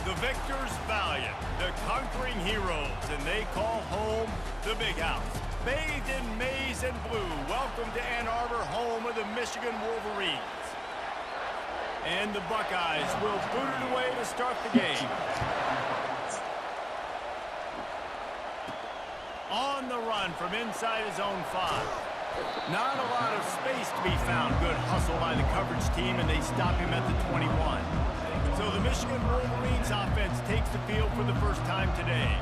The victors valiant, the conquering heroes, and they call home the Big House. Bathed in maize and blue, welcome to Ann Arbor, home of the Michigan Wolverines. And the Buckeyes will boot it away to start the game. On the run from inside his own 5. Not a lot of space to be found. Good hustle by the coverage team, and they stop him at the 21. So the Michigan Wolverines offense takes the field for the first time today.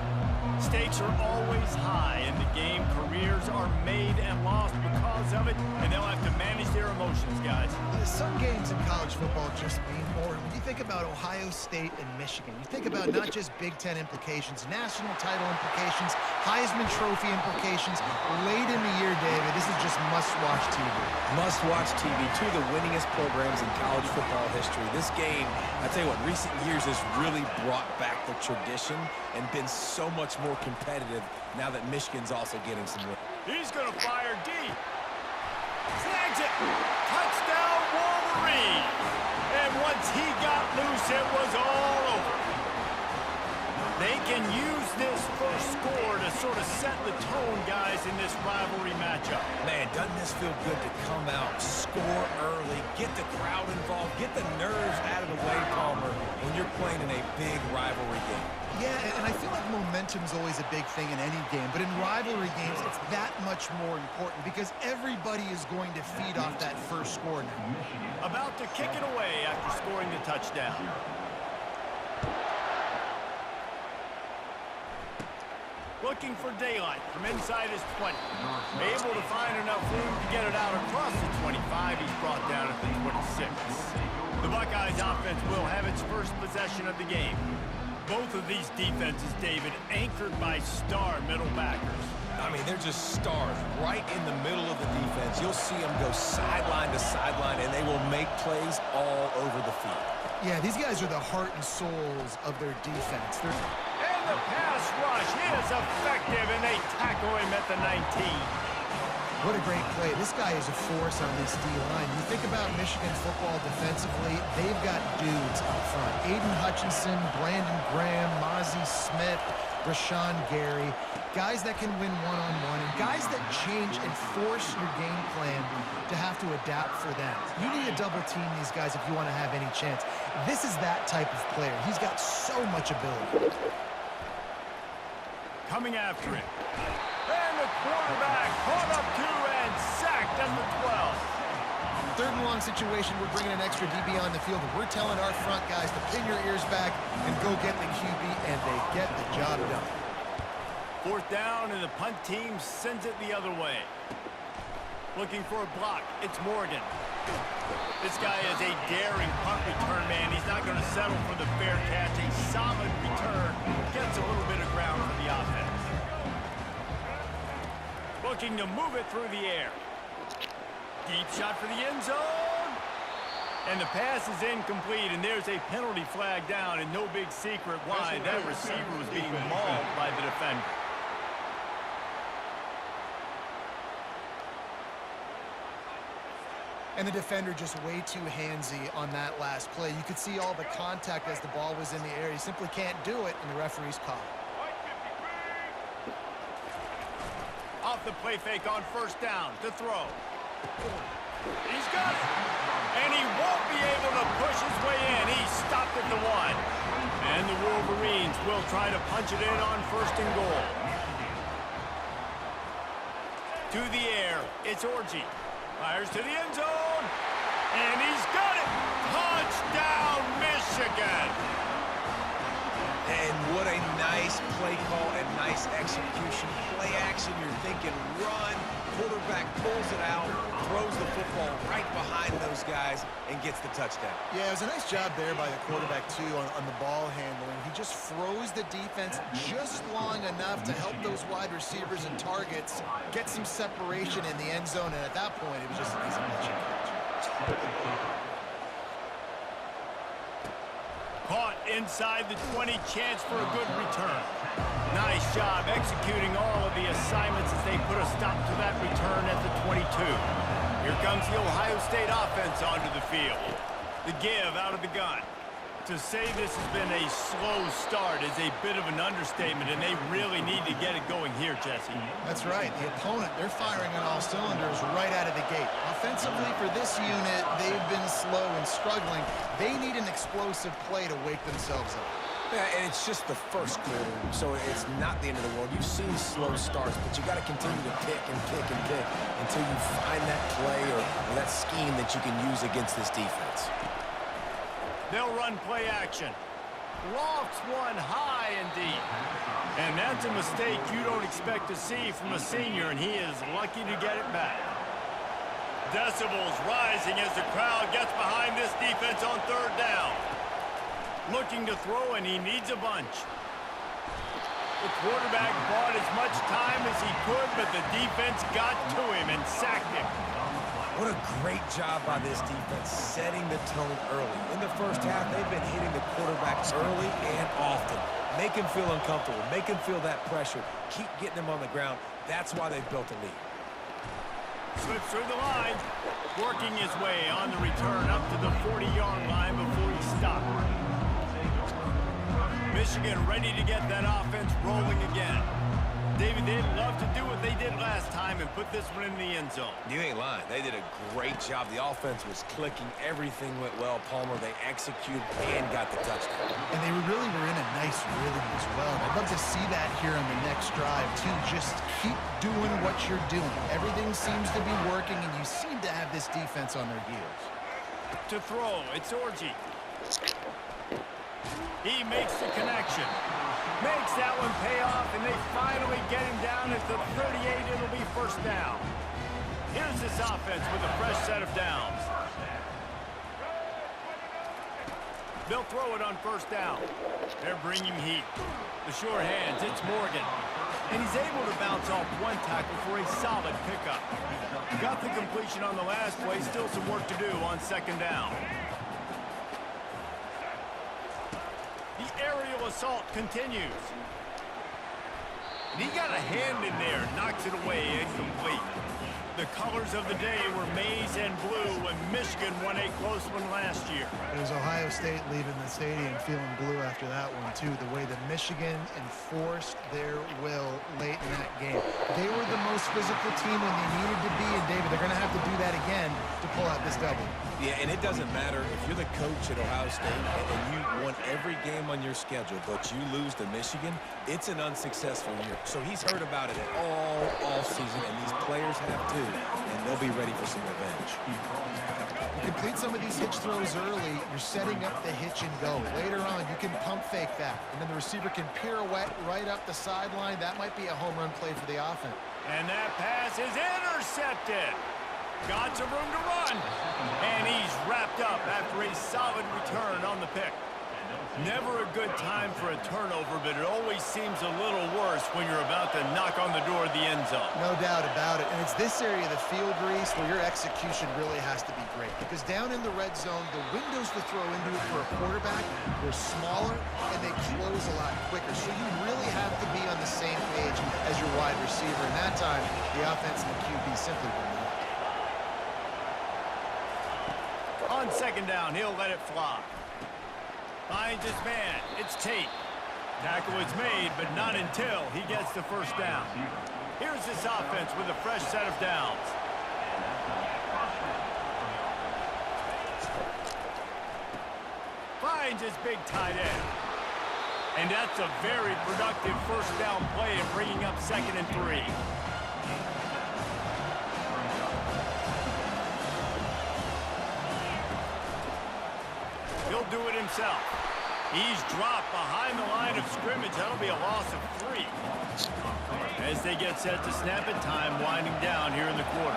Stakes are always high in the game. Careers are made and lost because of it, and they'll have to manage their emotions, guys. Some games in college football just mean more. When you think about Ohio State and Michigan, you think about not just Big Ten implications, national title implications, Heisman Trophy implications. Late in the year, David, this is just must-watch TV. Must-watch TV. Two of the winningest programs in college football history. This game, I tell you what, recent years has really brought back the tradition and been so much more competitive now that Michigan's also getting some wins. He's going to fire deep. Snags it. Touchdown, Wolverines. And once he got loose, it was all over. They can use this first score to sort of set the tone, guys, in this rivalry matchup. Man, doesn't this feel good to come out, score early, get the crowd involved, get the nerves out of the way, Palmer, when you're playing in a big rivalry game. Yeah, and I feel like momentum's always a big thing in any game, but in rivalry games, it's that much more important because everybody is going to feed off that first score now. About to kick it away after scoring the touchdown. Looking for daylight from inside his 20. Able to find enough room to get it out across the 25. He's brought down at the 26. The Buckeyes offense will have its first possession of the game. Both of these defenses, David, anchored by star middle backers. I mean, they're just stars right in the middle of the defense. You'll see them go sideline to sideline, and they will make plays all over the field. Yeah, these guys are the heart and souls of their defense. And the pass rush is effective, and they tackle him at the 19. What a great play. This guy is a force on this D-line. You think about Michigan football defensively, they've got dudes up front. Aiden Hutchinson, Brandon Graham, Mozzie Smith, Rashawn Gary. Guys that can win one-on-one, and guys that change and force your game plan to have to adapt for them. You need to double-team these guys if you want to have any chance. This is that type of player. He's got so much ability. Coming after it. And the quarterback caught up to and sacked at the 12. Third and long situation, we're bringing an extra DB on the field, and we're telling our front guys to pin your ears back and go get the QB, and they get the job done. Fourth down, and the punt team sends it the other way. Looking for a block. It's Morgan. This guy is a daring punt return man. He's not going to settle for the fair catch. A solid return. Gets a little bit of ground for the offense. Looking to move it through the air. Deep shot for the end zone. And the pass is incomplete, and there's a penalty flag down, and no big secret why that receiver was being mauled by the defender. And the defender just way too handsy on that last play. You could see all the contact as the ball was in the air. He simply can't do it, and the referee's call. Off the play fake on first down to throw. He's got it. And he won't be able to push his way in. He stopped at the 1. And the Wolverines will try to punch it in on first and goal. To the air, it's Orji. Fires to the end zone. And he's got it. Touchdown, Michigan. And what a nice play call and nice execution. Play action, you're thinking run. Quarterback pulls it out, throws the football right behind those guys, and gets the touchdown. Yeah, it was a nice job there by the quarterback, too, on the ball handling. He just froze the defense just long enough to help those wide receivers and targets get some separation in the end zone, and at that point, it was just an easy catch. Caught inside the 20, chance for a good return. Nice job executing all of the assignments as they put a stop to that return at the 22. Here comes the Ohio State offense onto the field. The give out of the gun. To say this has been a slow start is a bit of an understatement, and they really need to get it going here, Jesse. That's right. The opponent, they're firing on all cylinders right out of the gate. Offensively for this unit, they've been slow and struggling. They need an explosive play to wake themselves up. Yeah, and it's just the first quarter, so it's not the end of the world. You've seen slow starts, but you got to continue to pick and pick and pick until you find that play or that scheme that you can use against this defense. They'll run play action. Lofts one high and deep. And that's a mistake you don't expect to see from a senior, and he is lucky to get it back. Decibels rising as the crowd gets behind this defense on third down. Looking to throw, and he needs a bunch. The quarterback bought as much time as he could, but the defense got to him and sacked him. What a great job by this defense setting the tone early. In the first half, they've been hitting the quarterback early and often. Make him feel uncomfortable. Make him feel that pressure. Keep getting him on the ground. That's why they've built a lead. Slips through the line. Working his way on the return up to the 40-yard line before he stopped. Michigan ready to get that offense rolling again. David, they'd love to do what they did last time and put this one in the end zone. You ain't lying. They did a great job. The offense was clicking. Everything went well, Palmer. They executed and got the touchdown. And they really were in a nice rhythm as well. I'd love to see that here on the next drive, too. Just keep doing what you're doing. Everything seems to be working, and you seem to have this defense on their heels. To throw, it's Orji. He makes the connection. Makes that one pay off, and they finally get him down at the 38. It'll be first down. Here's this offense with a fresh set of downs. They'll throw it on first down. They're bringing heat. The sure hands, it's Morgan. And he's able to bounce off one tackle for a solid pickup. Got the completion on the last play. Still some work to do on second down. The aerial assault continues. And he got a hand in there, knocks it away, incomplete. The colors of the day were maize and blue when Michigan won a close one last year. It was Ohio State leaving the stadium feeling blue after that one, too. The way that Michigan enforced their will late in that game. They were the most physical team when they needed to be, and David, they're going to have to do that again to pull out this W. Yeah, and it doesn't matter if you're the coach at Ohio State and you won every game on your schedule, but you lose to Michigan, it's an unsuccessful year. So he's heard about it all season, and these players have too, and they'll be ready for some revenge. You complete some of these hitch throws early, you're setting up the hitch and go. Later on, you can pump fake that, and then the receiver can pirouette right up the sideline. That might be a home run play for the offense. And that pass is intercepted. Got some room to run. And he's wrapped up after a solid return on the pick. Never a good time for a turnover, but it always seems a little worse when you're about to knock on the door of the end zone. No doubt about it. And it's this area of the field, Reese, where your execution really has to be great. Because down in the red zone, the windows to throw into it for a quarterback, they're smaller and they close a lot quicker. So you really have to be on the same page as your wide receiver. And that time, the offense and the QB simply were not. On second down, he'll let it fly. Finds his man. It's Tate. Tackle is made, but not until he gets the first down. Here's this offense with a fresh set of downs. Finds his big tight end. And that's a very productive first down play in bringing up 2nd and 3. He'll do it himself. He's dropped behind the line of scrimmage. That'll be a loss of 3. As they get set to snap it, time winding down here in the quarter.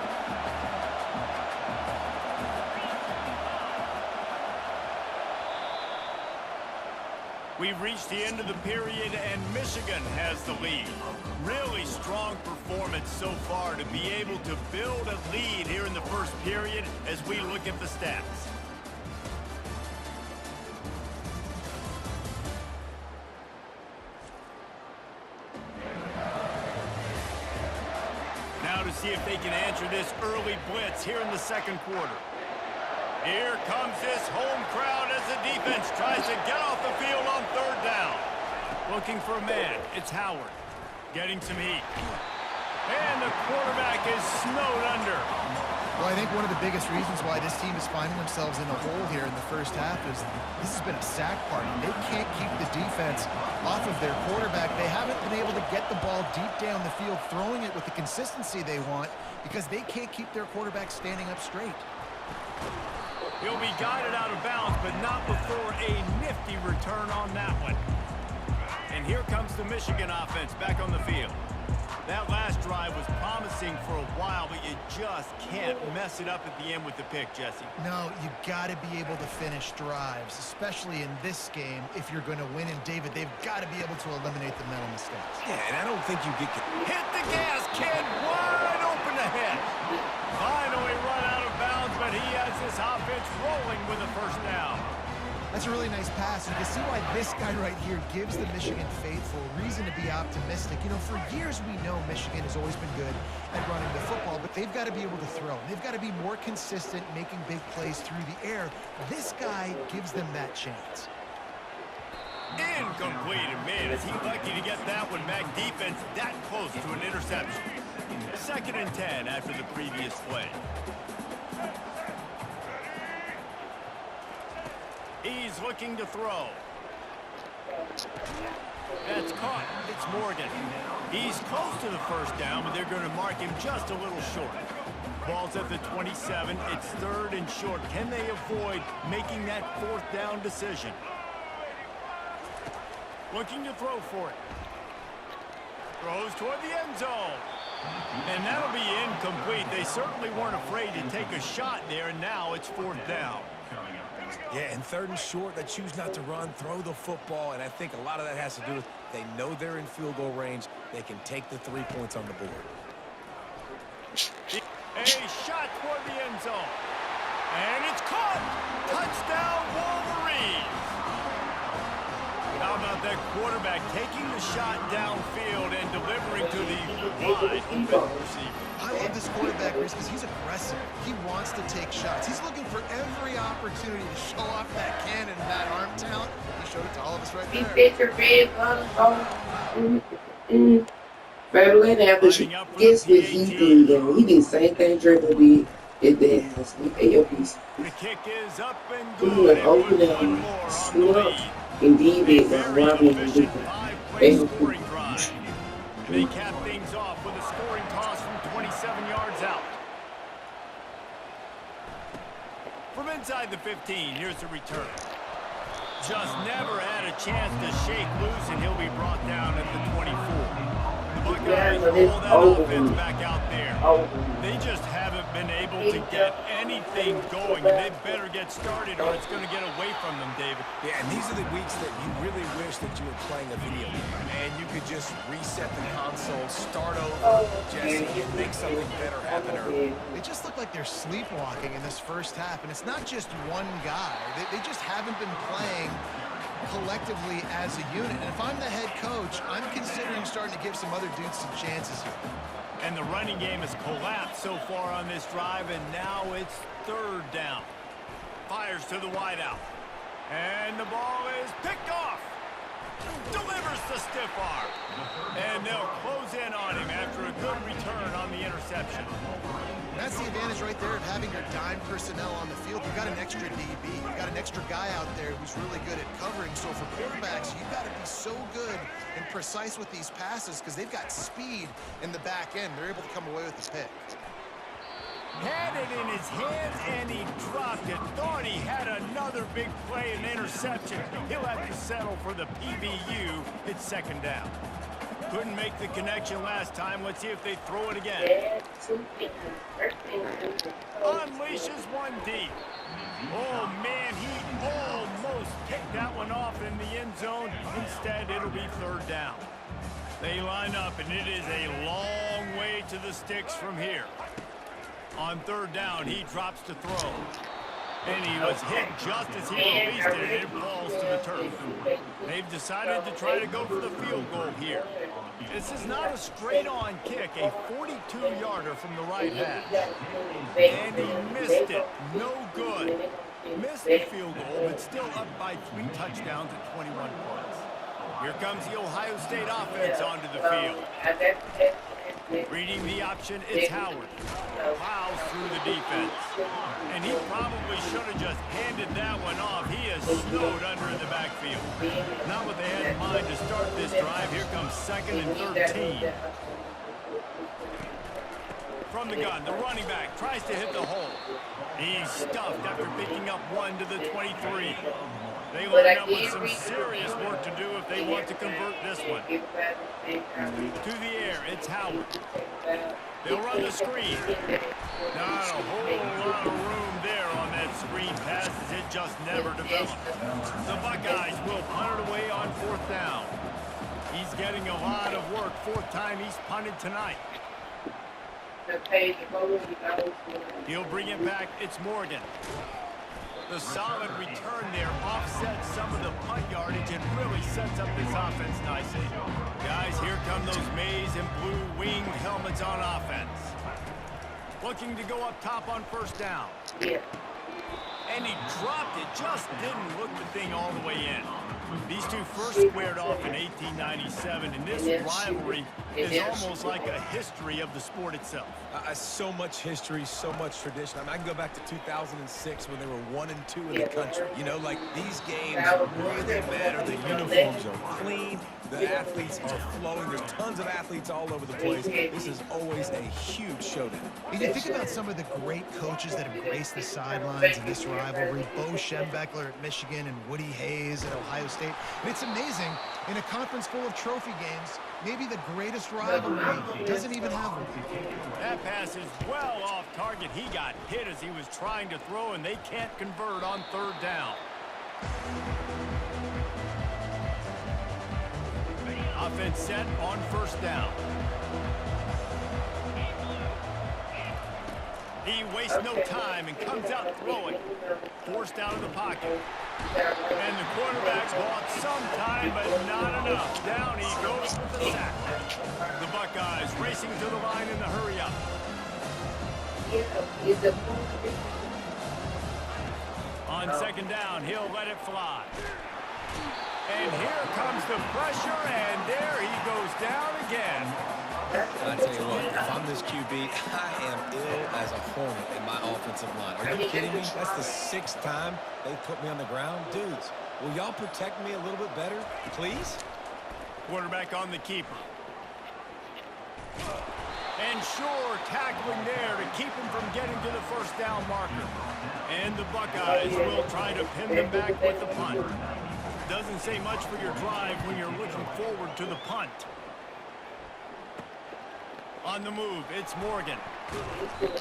We've reached the end of the period, and Michigan has the lead. Really strong performance so far to be able to build a lead here in the first period as we look at the stats. Now to see if they can answer this early blitz here in the second quarter. Here comes this home crowd as the defense tries to get off the field on third down. Looking for a man. It's Howard. Getting some heat. And the quarterback is snowed under. Well, I think one of the biggest reasons why this team is finding themselves in a hole here in the first half is this has been a sack party. They can't keep the defense off of their quarterback. They haven't been able to get the ball deep down the field, throwing it with the consistency they want because they can't keep their quarterback standing up straight. He'll be guided out of bounds, but not before a nifty return on that one. And here comes the Michigan offense back on the field. That last drive was promising for a while, but you just can't mess it up at the end with the pick, Jesse. No, you got to be able to finish drives, especially in this game if you're going to win. And, David, they've got to be able to eliminate the mental mistakes. Yeah, and I don't think you get... Hit the gas, kid! Wide open ahead. Finally run out of bounds, but he has this offense rolling with a first down. That's a really nice pass. You can see why this guy right here gives the Michigan faithful reason to be optimistic. You know, for years we know Michigan has always been good at running the football, but they've got to be able to throw. They've got to be more consistent, making big plays through the air. This guy gives them that chance. Incomplete, and man, is he lucky to get that one back. Defense that close to an interception. 2nd and 10 after the previous play. He's looking to throw. That's caught. It's Morgan. He's close to the first down, but they're going to mark him just a little short. Ball's at the 27. It's 3rd and short. Can they avoid making that 4th down decision? Looking to throw for it. Throws toward the end zone. And that'll be incomplete. They certainly weren't afraid to take a shot there, and now it's 4th down. Yeah, and 3rd and short, they choose not to run, throw the football, and I think a lot of that has to do with they know they're in field goal range. They can take the 3 points on the board. A shot toward the end zone. And it's caught. Touchdown, Wolverines. How about that quarterback taking the shot downfield and delivering to the wide open receiver? I love this quarterback, Reese, because he's aggressive. He wants to take shots. He's looking for every opportunity to show off that cannon and that arm talent. He showed it to all of us right there. Fabulous after she gets what he did, though. He did the same thing Draco did at the house. He ate your piece. The kick is up and He good. went over there, stood up, and did it. That's why I'm going to do Five-play scoring drive. They cap things off with a scoring toss from 27 yards out. From inside the 15, here's the return. Just never had a chance to shake loose, and he'll be brought down at the 24. The Buckeyes roll that offense back out there. They just haven't been able to get anything going, and they better get started or it's going to get away from them, David. Yeah, and these are the weeks that you really wish that you were playing a video game. And you could just reset the console, start over, Jesse, and make something better happen early. They just look like they're sleepwalking in this first half, and it's not just one guy. They just haven't been playing collectively as a unit. And if I'm the head coach, I'm considering starting to give some other dudes some chances here. And the running game has collapsed so far on this drive, and now it's 3rd down. Fires to the wideout. And the ball is picked off. Delivers the stiff arm. And they'll close in on him after a good return on the interception. That's the advantage right there of having your dime personnel on the field. You've got an extra DB. You've got an extra guy out there who's really good at covering. So for quarterbacks, you've got to be so good and precise with these passes because they've got speed in the back end. They're able to come away with the pick. Had it in his hands, and he dropped it. Thought he had another big play and interception. He'll have to settle for the PBU. It's 2nd down. Couldn't make the connection last time. Let's see if they throw it again. Unleashes one deep. Oh, man, he almost picked that one off in the end zone. Instead, it'll be 3rd down. They line up, and it is a long way to the sticks from here. On 3rd down, he drops to throw. And he was hit just as he released it, and it falls to the turf. They've decided to try to go for the field goal here. This is not a straight-on kick, a 42-yarder from the right half. And he missed it. No good. Missed the field goal, but still up by 3 touchdowns at 21 points. Here comes the Ohio State offense onto the field. Reading the option, it's Howard. Plows through the defense. And he probably should have just handed that one off. He is snowed under in the backfield. Not what they had in mind to start this drive. Here comes 2nd and 13. From the gun, the running back tries to hit the hole. He's stuffed after picking up 1 to the 23. They line up with some serious work to do if they want to convert this one. To the air, it's Howard. They'll run the screen. Not a whole lot of room there on that screen pass as it just never developed. The Buckeyes will punt it away on 4th down. He's getting a lot of work. 4th time he's punted tonight. He'll bring it back. It's Morgan. The solid return there offsets some of the punt yardage and really sets up this offense nicely. Guys, here come those maize and blue winged helmets on offense. Looking to go up top on 1st down. And he dropped it, just didn't look the thing all the way in. These two first squared off in 1897, and this rivalry is almost like a history of the sport itself. So much history, so much tradition. I mean, I can go back to 2006 when they were 1 and 2 in the country. You know, like these games really matter. The uniforms are clean. The athletes are flowing. There's tons of athletes all over the place. This is always a huge showdown. And you think about some of the great coaches that have graced the sidelines in this rivalry. Bo Schembechler at Michigan and Woody Hayes at Ohio State. And it's amazing, in a conference full of trophy games, maybe the greatest rivalry doesn't even have one. That pass is well off target. He got hit as he was trying to throw, and they can't convert on 3rd down. Offense set on 1st down. He wastes no time and comes out throwing. Forced out of the pocket. And the quarterback bought some time, but not enough. Down he goes with the sack. The Buckeyes racing to the line in the hurry up. On 2nd down, he'll let it fly. And here comes the pressure, and there he goes down again. I tell you what, if I'm this QB, I am ill as a hornet in my offensive line. Are you kidding me? That's the 6th time they put me on the ground. Dudes, will y'all protect me a little bit better, please? Quarterback on the keeper. And sure, tackling there to keep him from getting to the 1st down marker. And the Buckeyes will try to pin them back with the punt. Doesn't say much for your drive when you're looking forward to the punt. On the move, it's Morgan.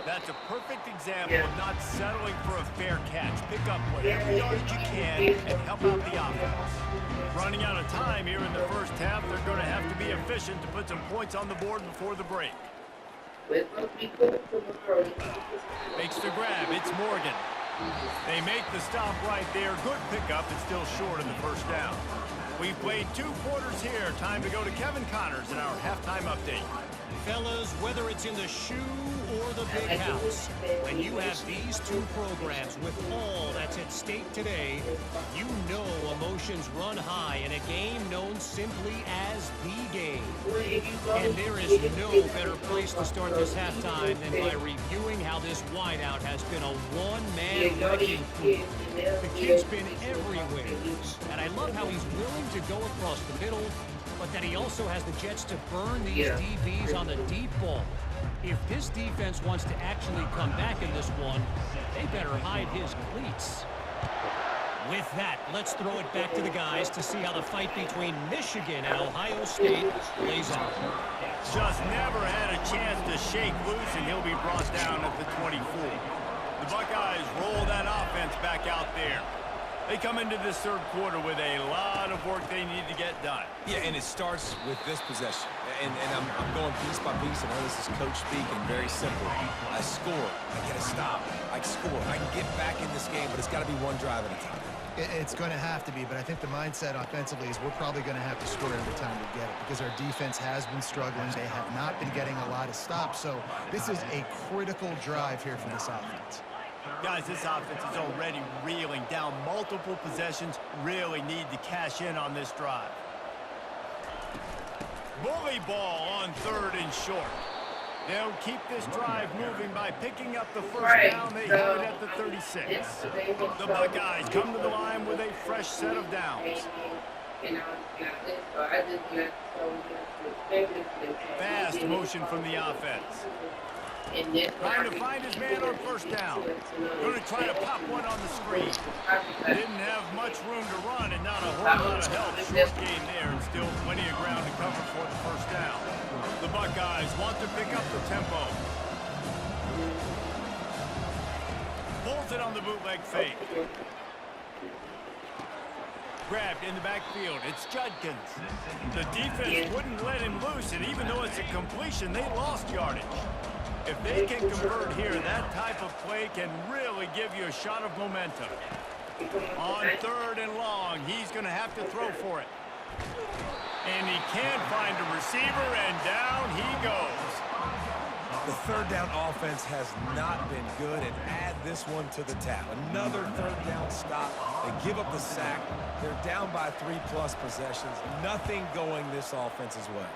That's a perfect example of not settling for a fair catch. Pick up whatever yardage you can and help out the offense. Running out of time here in the 1st half, they're going to have to be efficient to put some points on the board before the break. Makes the grab, it's Morgan. They make the stop right there. Good pickup, but still short in the 1st down. We've played 2 quarters here. Time to go to Kevin Connors in our halftime update. Fellas, whether it's in the shoe or the big house, when you have these 2 programs with all that's at stake today, you know emotions run high in a game known simply as the game. And there is no better place to start this halftime than by reviewing how this wideout has been a one-man wrecking crew. The kid's been everywhere, and I love how he's willing to go across the middle, but that he also has the jets to burn these DBs on the deep ball. If this defense wants to actually come back in this one, they better hide his cleats. With that, let's throw it back to the guys to see how the fight between Michigan and Ohio State plays out. Just never had a chance to shake loose, and he'll be brought down at the 24. The Buckeyes roll that offense back out there. They come into this third quarter with a lot of work they need to get done. Yeah, and it starts with this possession. And I'm going piece by piece. I know this is coach speaking, very simple. I score. I get a stop. I score. I can get back in this game, but it's got to be one drive at a time. It's going to have to be, but I think the mindset offensively is we're probably going to have to score every time we get it because our defense has been struggling. They have not been getting a lot of stops, so this is a critical drive here for this offense. Guys, this offense is already reeling down multiple possessions. Really need to cash in on this drive. Bully ball on third and short. They'll keep this drive moving by picking up the first down. They have it at the 36. The Buckeyes come to the line with a fresh set of downs. Fast motion from the offense. Trying to find his man on first down. Going to try to pop one on the screen. Didn't have much room to run and not a whole lot of help. Short gain there and still plenty of ground to cover for the first down. The Buckeyes want to pick up the tempo. Pulls it on the bootleg fake. Grabbed in the backfield. It's Judkins. The defense wouldn't let him loose, and even though it's a completion, they lost yardage. If they can convert here, that type of play can really give you a shot of momentum. On third and long, he's going to have to throw for it. And he can't find a receiver, and down he goes. The third down offense has not been good, and add this one to the tab. Another third down stop. They give up the sack. They're down by 3+ possessions. Nothing going this offense's way.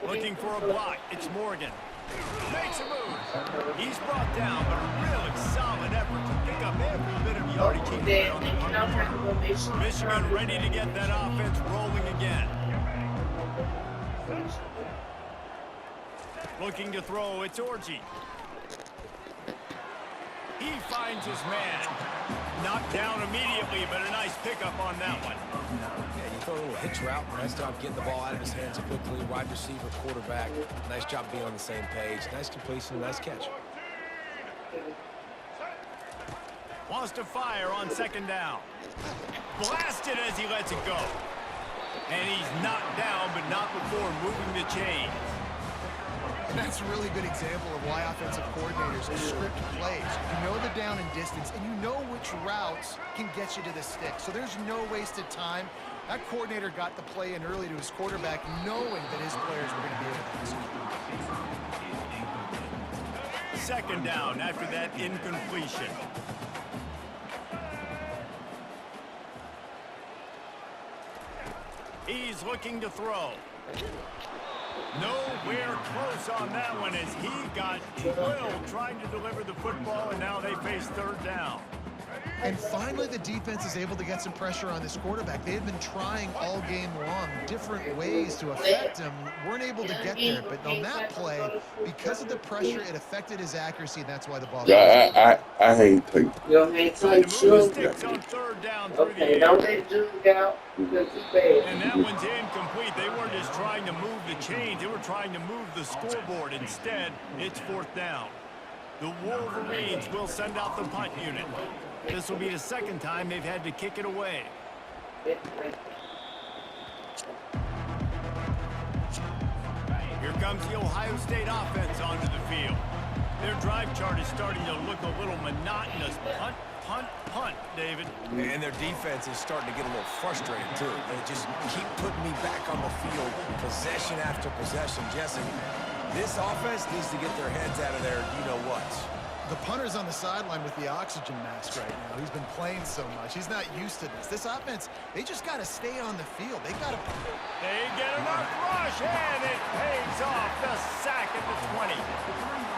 Looking for a block. It's Morgan. Makes a move. He's brought down, but a really solid effort to pick up every bit of yardage he can on the punt return. Michigan ready to get that offense rolling again. Looking to throw. It's Orji. He finds his man. Knocked down immediately, but a nice pickup on that one. Yeah, you throw a little hitch route. Nice job getting the ball out of his hands quickly. Wide receiver, quarterback. Nice job being on the same page. Nice completion, nice catch. Wants to fire on second down. Blasted as he lets it go. And he's knocked down, but not before moving the chains. And that's a really good example of why offensive coordinators script plays. You know the down and distance, and you know which routes can get you to the stick. So there's no wasted time. That coordinator got the play in early to his quarterback, knowing that his players were going to be able to execute. Second down after that incompletion. He's looking to throw. Nowhere close on that one as he got drilled trying to deliver the football, and now they face third down. And finally, the defense is able to get some pressure on this quarterback. They've been trying all game long different ways to affect him. Weren't able to get there, but on that play, because of the pressure, it affected his accuracy, and that's why the ball. Yeah, I hate to. You don't hate Trying to to move the sticks on third down through the air. don't let Jude out because he's bad. And that one's incomplete. They weren't just trying to move the chains. They were trying to move the scoreboard. Instead, it's fourth down. The Wolverines will send out the punt unit. This will be the second time they've had to kick it away. Here comes the Ohio State offense onto the field. Their drive chart is starting to look a little monotonous. Punt, punt, punt, David. And their defense is starting to get a little frustrated, too. They just keep putting me back on the field, possession after possession. Jesse, this offense needs to get their heads out of their you-know-what. The punter's on the sideline with the oxygen mask right now. He's been playing so much. He's not used to this. This offense, they just got to stay on the field. They got to. They get enough rush, and it pays off. The sack at the 20.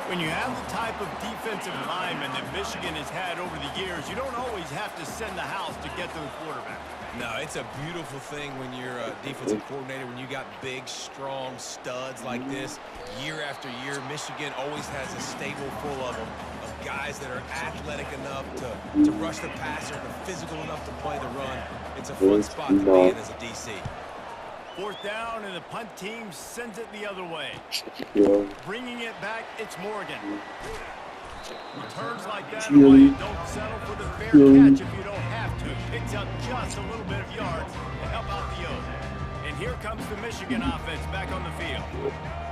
When you have the type of defensive lineman that Michigan has had over the years, you don't always have to send the house to get to the quarterback. No, it's a beautiful thing when you're a defensive coordinator, when you got big, strong studs like this. Year after year, Michigan always has a stable full of them, of guys that are athletic enough to rush the passer, and physical enough to play the run. It's a fun spot to be in as a DC. Fourth down, and the punt team sends it the other way. Yeah. Bringing it back, it's Morgan. Returns like that away. Don't settle for the fair catch if you don't have to. Picks up just a little bit of yards to help out the O's. And here comes the Michigan offense back on the field.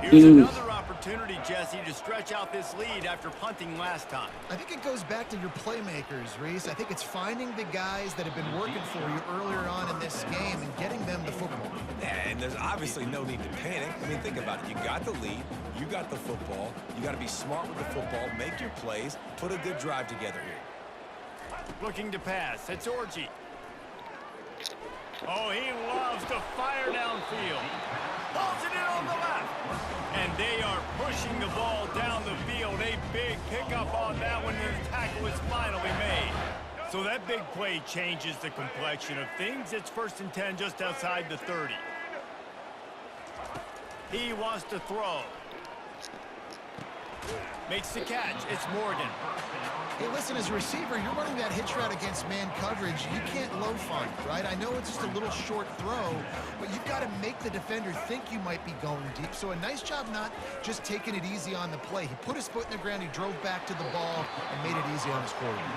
Here's another opportunity, Jesse, to stretch out this lead after punting last time. I think it goes back to your playmakers, Reese. I think it's finding the guys that have been working for you earlier on in this game and getting them the football. And there's obviously no need to panic. I mean, think about it. You got the lead. You got the football. You got to be smart with the football. Make your plays. Put a good drive together here. Looking to pass. It's Orji. Oh, he loves to fire downfield. Pulls it in on the left. And they are pushing the ball down the field. A big pickup on that one, and the tackle is finally made. So that big play changes the complexion of things. It's 1st and 10 just outside the 30. He wants to throw. Makes the catch. It's Morgan. Hey, listen, as a receiver, you're running that hitch route against man coverage. You can't low find, right? I know it's just a little short throw, but you've got to make the defender think you might be going deep. So a nice job not just taking it easy on the play. He put his foot in the ground, he drove back to the ball, and made it easy on his quarterback.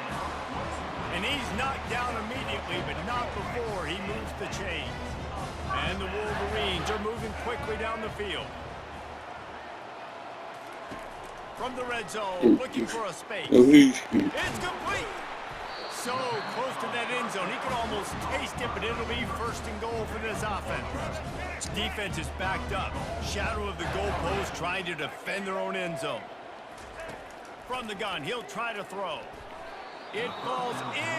And he's knocked down immediately, but not before he moves the chains. And the Wolverines are moving quickly down the field. From the red zone, looking for a space. It's complete. So close to that end zone, he could almost taste it, but it'll be 1st and goal for this offense. Defense is backed up. Shadow of the goalpost trying to defend their own end zone. From the gun, he'll try to throw. It falls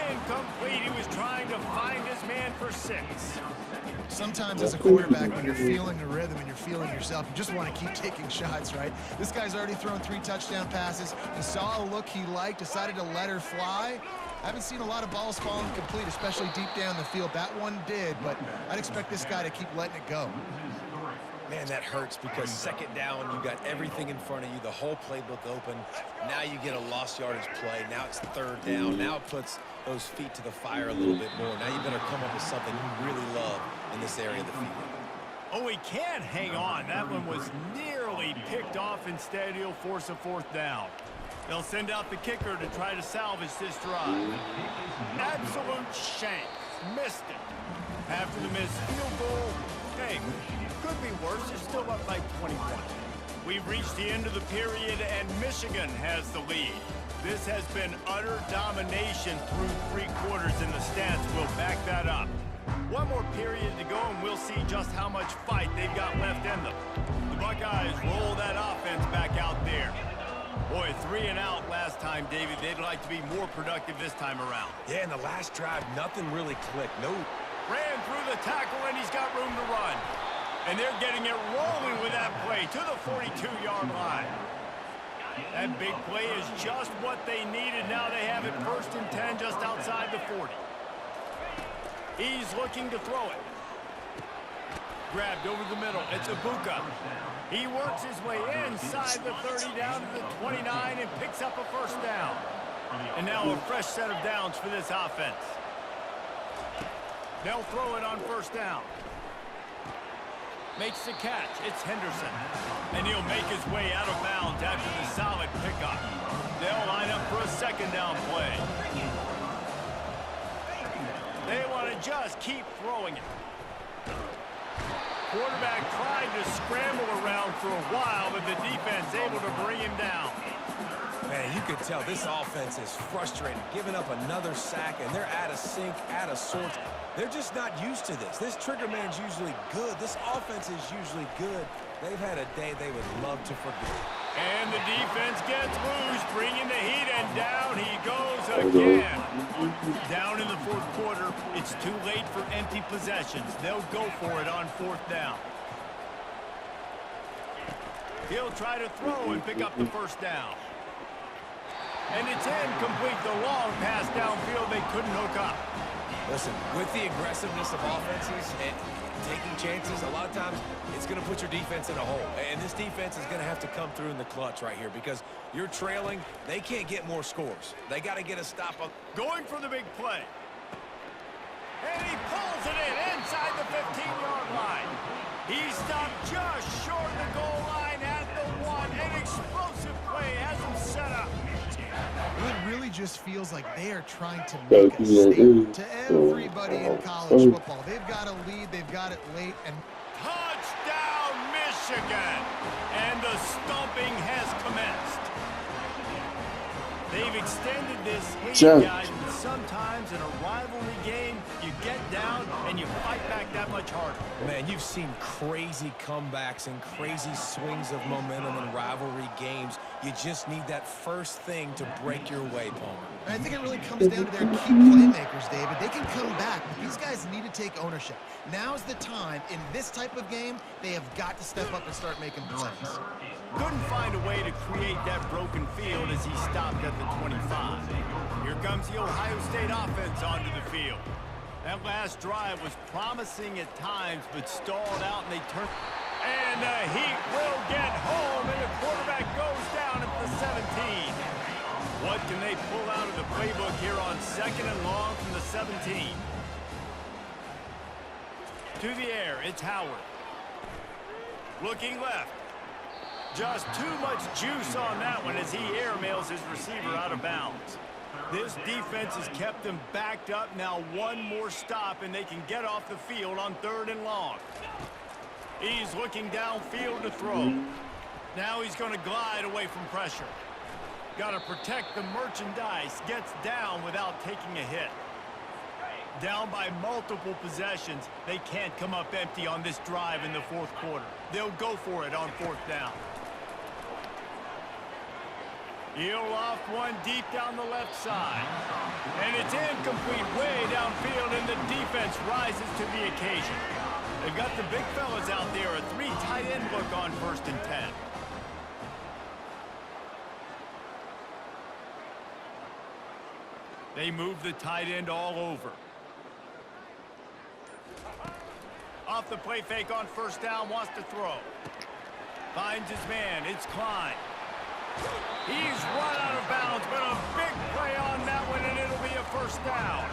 incomplete. He was trying to find his man for 6. Sometimes as a quarterback, when you're feeling the rhythm and you're feeling yourself, you just want to keep taking shots, right? This guy's already thrown 3 touchdown passes. He saw a look he liked, decided to let her fly. I haven't seen a lot of balls falling complete, especially deep down the field. That one did, but I'd expect this guy to keep letting it go. Man, that hurts because 2nd down, you got everything in front of you, the whole playbook open. Now you get a lost yardage play. Now it's 3rd down. Now it puts those feet to the fire a little bit more. Now you better come up with something you really love in this area of the field. Oh, he can't hang on. That one was nearly picked off. Instead, he'll force a 4th down. They'll send out the kicker to try to salvage this drive. Absolute shank. Missed it. After the missed field goal, hey, could be worse. They're still up by 21. We've reached the end of the period, and Michigan has the lead. This has been utter domination through 3 quarters, and the stats will back that up. One more period to go, and we'll see just how much fight they've got left in them. The Buckeyes roll that offense back out there. Boy, 3 and out last time, David. They'd like to be more productive this time around. Yeah, in the last drive, nothing really clicked. No. Ran through the tackle, and he's got room to run. And they're getting it rolling with that play to the 42-yard line. That big play is just what they needed. Now they have it 1st and 10 just outside the 40. He's looking to throw it. Grabbed over the middle. It's Ibuka. He works his way inside the 30 down to the 29 and picks up a 1st down. And now a fresh set of downs for this offense. They'll throw it on 1st down. Makes the catch. It's Henderson. And he'll make his way out of bounds after the solid pickup. They'll line up for a 2nd down play. They want to just keep throwing it. Quarterback tried to scramble around for a while, but the defense able to bring him down. Man, you could tell this offense is frustrated, giving up another sack, and they're out of sync, out of sorts. They're just not used to this. This trigger man's usually good. This offense is usually good. They've had a day they would love to forget. And the defense gets loose, bringing the heat, and down he goes again. Down in the 4th quarter, it's too late for empty possessions. They'll go for it on 4th down. He'll try to throw and pick up the 1st down. And it's incomplete. The long pass downfield, they couldn't hook up. Listen, with the aggressiveness of offenses and taking chances, a lot of times it's going to put your defense in a hole. And this defense is going to have to come through in the clutch right here because you're trailing. They can't get more scores. They got to get a stop up. Going for the big play. And he pulls it in inside the 15-yard line. He stopped just short of the goal line at the 1. An explosive play has him set up. really just feels like they are trying to make a statement to everybody in college football. They've got a lead, they've got it late, and touchdown, Michigan! And the stomping has commenced. They've extended this lead, guys, and sometimes in a rivalry game, you get down and you fight back that much harder. Man, you've seen crazy comebacks and crazy swings of momentum in rivalry games. You just need that first thing to break your way, Palmer. I think it really comes down to their key playmakers, David. They can come back, but these guys need to take ownership. Now's the time. In this type of game, they have got to step up and start making plays. Couldn't find a way to create that broken field as he stopped at the 25. Here comes the Ohio State offense onto the field. That last drive was promising at times, but stalled out, and they turned. And the Heat will get home, and the quarterback goes down at the 17. What can they pull out of the playbook here on 2nd and long from the 17? To the air, it's Howard. Looking left. Just too much juice on that one as he airmails his receiver out of bounds. This defense has kept them backed up. Now one more stop, and they can get off the field on 3rd and long. He's looking downfield to throw. Now he's going to glide away from pressure. Got to protect the merchandise. Gets down without taking a hit. Down by multiple possessions. They can't come up empty on this drive in the 4th quarter. They'll go for it on 4th down. He'll off one deep down the left side. And it's incomplete way downfield, and the defense rises to the occasion. They've got the big fellas out there, a 3 tight end look on 1st and 10. They move the tight end all over. Off the play fake on 1st down, wants to throw. Finds his man, it's Klein. He's run out of bounds, but a big play on that one, and it'll be a 1st down.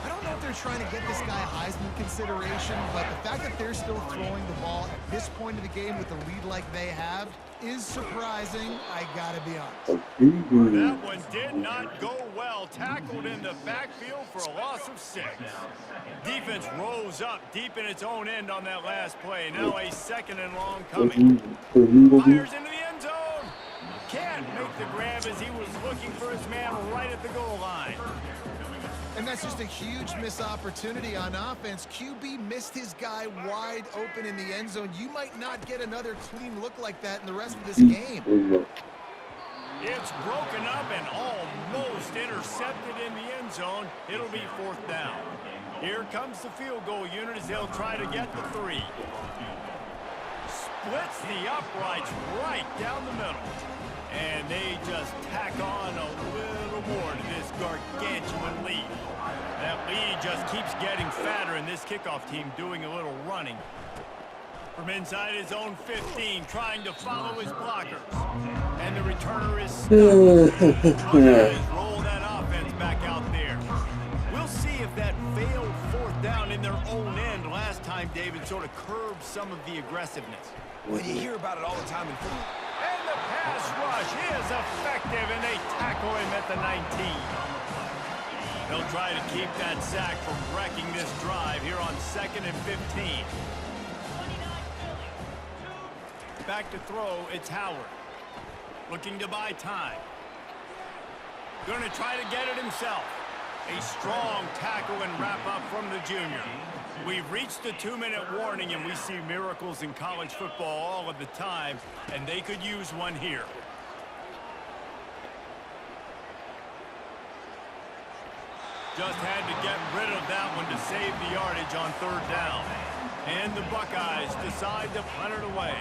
I don't know if they're trying to get this guy Heisman consideration, but the fact that they're still throwing the ball at this point of the game with a lead like they have is surprising, I gotta be honest. That one did not go well. Tackled in the backfield for a loss of 6. Defense rose up deep in its own end on that last play. Now a 2nd and long coming. Fires into the end zone. Can't make the grab as he was looking for his man right at the goal line. And that's just a huge missed opportunity on offense. QB missed his guy wide open in the end zone. You might not get another clean look like that in the rest of this game. It's broken up and almost intercepted in the end zone. It'll be 4th down. Here comes the field goal unit as they'll try to get the 3. Splits the uprights right down the middle. And they just tack on a little more to this gargantuan lead. That lead just keeps getting fatter, and this kickoff team doing a little running. From inside his own 15, trying to follow his blockers. And the returner is stuck. Roll that offense back out there. We'll see if that failed 4th down in their own end last time, David, sort of curbed some of the aggressiveness. Well, you hear about it all the time in football. And the pass rush is effective, and they tackle him at the 19. They'll try to keep that sack from wrecking this drive here on 2nd and 15. Back to throw, it's Howard. Looking to buy time. Going to try to get it himself. A strong tackle and wrap up from the junior. We've reached the 2-minute warning, and we see miracles in college football all of the time, and they could use one here. Just had to get rid of that one to save the yardage on 3rd down. And the Buckeyes decide to punt it away.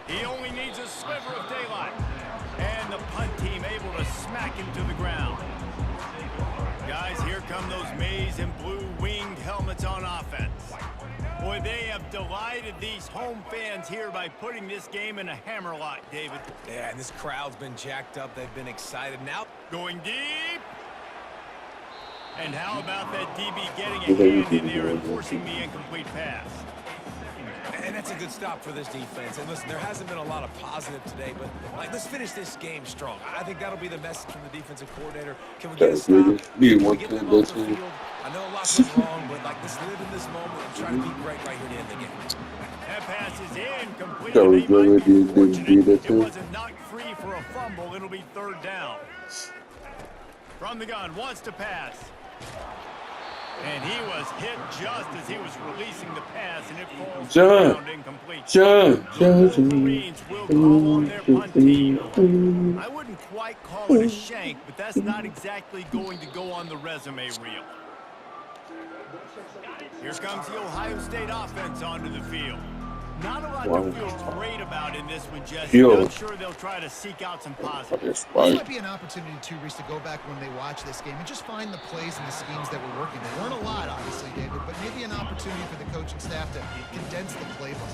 He only needs a sliver of daylight. And the punt team able to smack him to the ground. Guys, here come those maize and blue winged helmets on offense. Boy, they have delighted these home fans here by putting this game in a hammerlock, David. Yeah, and this crowd's been jacked up. They've been excited. Now going deep. And how about that DB getting a hand in there and forcing the incomplete pass? And That's a good stop for this defense. And listen, there hasn't been a lot of positive today, but like, let's finish this game strong. I think that'll be the message from the defensive coordinator. Can we get a stop? Can we get them off the field? I know a lot went wrong, but like, let's live in this moment and try to be great right here to end the game. That pass is in, complete. That was really good. It wasn't knocked free for a fumble. It'll be third down. From the gun, wants to pass. And he was hit just as he was releasing the pass, and it falls down incomplete. The Wolverines will call on their punt team. I wouldn't quite call it a shank, but that's not exactly going to go on the resume reel. Here comes the Ohio State offense onto the field. Not a lot to feel great about in this one, Jesse. I'm sure they'll try to seek out some positives. This might be an opportunity, too, Reese, to go back when they watch this game and just find the plays and the schemes that were working. There weren't a lot, obviously, David, but maybe an opportunity for the coaching staff to condense the playbook.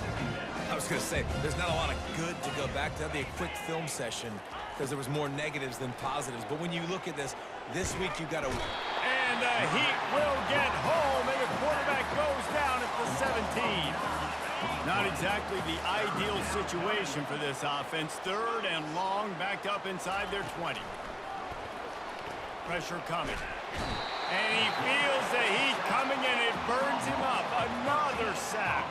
I was going to say, there's not a lot of good to go back to. That'd be a quick film session because there was more negatives than positives. But when you look at this week you got to... And the Heat will get home, and the quarterback goes down at the 17. Not exactly the ideal situation for this offense. Third and long, backed up inside their 20. Pressure coming. And he feels the heat coming, and it burns him up. Another sack.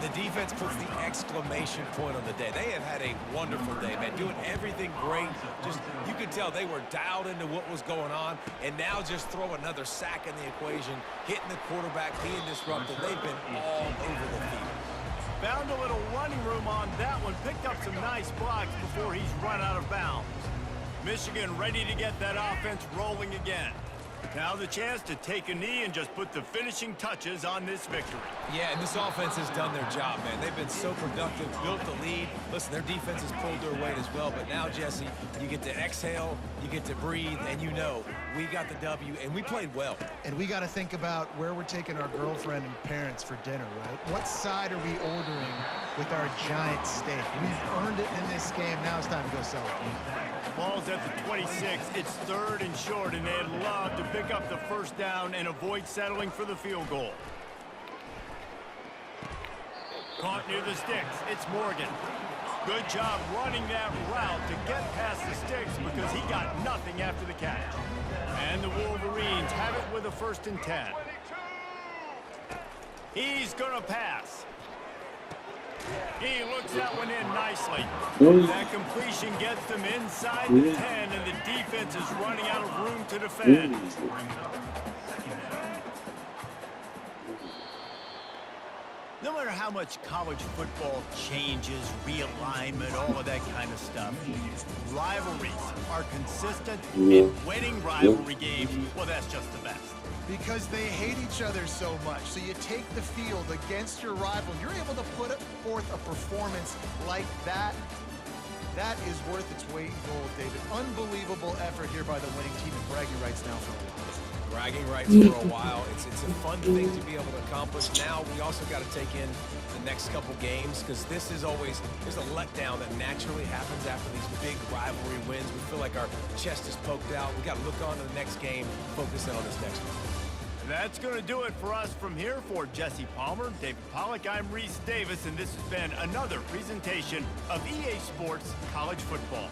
The defense puts the exclamation point on the day. They have had a wonderful day, man, doing everything great. Just, you could tell they were dialed into what was going on, and now just throw another sack in the equation, hitting the quarterback, being disrupted. They've been all over the field. Found a little running room on that one. Picked up some nice blocks before he's run out of bounds. Michigan ready to get that offense rolling again. Now the chance to take a knee and just put the finishing touches on this victory. Yeah, and this offense has done their job, man. They've been so productive, built the lead. Listen, their defense has pulled their weight as well. But now, Jesse, you get to exhale, you get to breathe, and you know we got the W, and we played well. And we got to think about where we're taking our girlfriend and parents for dinner, right? What side are we ordering with our giant steak? We've earned it in this game. Now it's time to go celebrate. Ball's at the 26. It's third and short, and they'd love to pick up the first down and avoid settling for the field goal. Caught near the sticks. It's Morgan. Good job running that route to get past the sticks because he got nothing after the catch. And the Wolverines have it with a 1st and 10. He's going to pass. He looks that one in nicely. That completion gets them inside the 10, and the defense is running out of room to defend. No matter how much college football changes, realignment, all of that kind of stuff, rivalries are consistent, and winning rivalry games, well, that's just the best. Because they hate each other so much. So you take the field against your rival, you're able to put forth a performance like that. That is worth its weight in gold, David. Unbelievable effort here by the winning team, and bragging rights now for a while. Bragging rights for a while. It's a fun thing to be able to accomplish. Now we also got to take in the next couple games because this is always, there's a letdown that naturally happens after these big rivalry wins. We feel like our chest is poked out. We got to look on to the next game, focus in on this next one. That's going to do it for us from here. For Jesse Palmer, David Pollack, I'm Reese Davis, and this has been another presentation of EA Sports College Football.